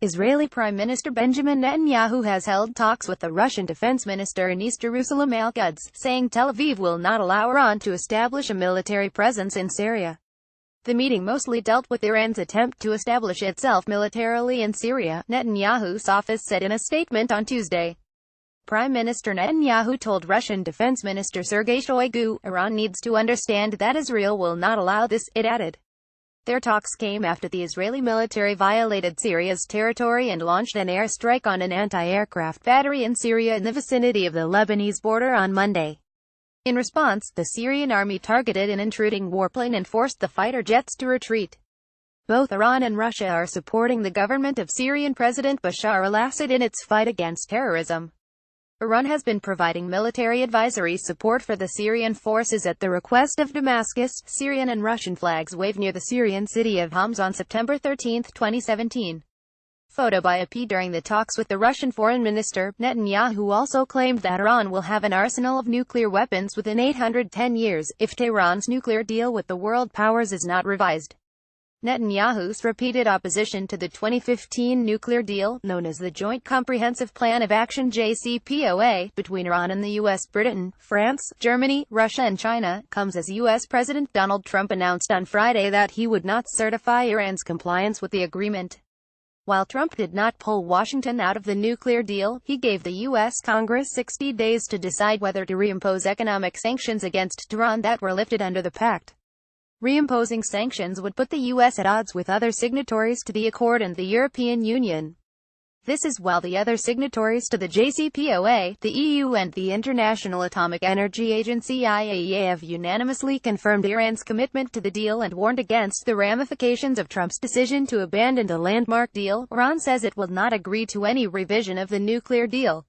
Israeli Prime Minister Benjamin Netanyahu has held talks with the Russian Defense Minister in East Jerusalem Al-Quds, saying Tel Aviv will not allow Iran to establish a military presence in Syria. The meeting mostly dealt with Iran's attempt to establish itself militarily in Syria, Netanyahu's office said in a statement on Tuesday. Prime Minister Netanyahu told Russian Defense Minister Sergei Shoigu, "Iran needs to understand that Israel will not allow this," it added. Their talks came after the Israeli military violated Syria's territory and launched an airstrike on an anti-aircraft battery in Syria in the vicinity of the Lebanese border on Monday. In response, the Syrian army targeted an intruding warplane and forced the fighter jets to retreat. Both Iran and Russia are supporting the government of Syrian President Bashar al-Assad in its fight against terrorism. Iran has been providing military advisory support for the Syrian forces at the request of Damascus. Syrian and Russian flags waved near the Syrian city of Homs on September 13, 2017. Photo by AP. During the talks with the Russian foreign minister, Netanyahu also claimed that Iran will have an arsenal of nuclear weapons within 810 years, if Tehran's nuclear deal with the world powers is not revised. Netanyahu's repeated opposition to the 2015 nuclear deal, known as the Joint Comprehensive Plan of Action (JCPOA), between Iran and the US, Britain, France, Germany, Russia and China, comes as US President Donald Trump announced on Friday that he would not certify Iran's compliance with the agreement. While Trump did not pull Washington out of the nuclear deal, he gave the U.S. Congress 60 days to decide whether to reimpose economic sanctions against Tehran that were lifted under the pact. Reimposing sanctions would put the U.S. at odds with other signatories to the accord and the European Union. This is while the other signatories to the JCPOA, the EU and the International Atomic Energy Agency (IAEA) have unanimously confirmed Iran's commitment to the deal and warned against the ramifications of Trump's decision to abandon the landmark deal. Iran says it will not agree to any revision of the nuclear deal.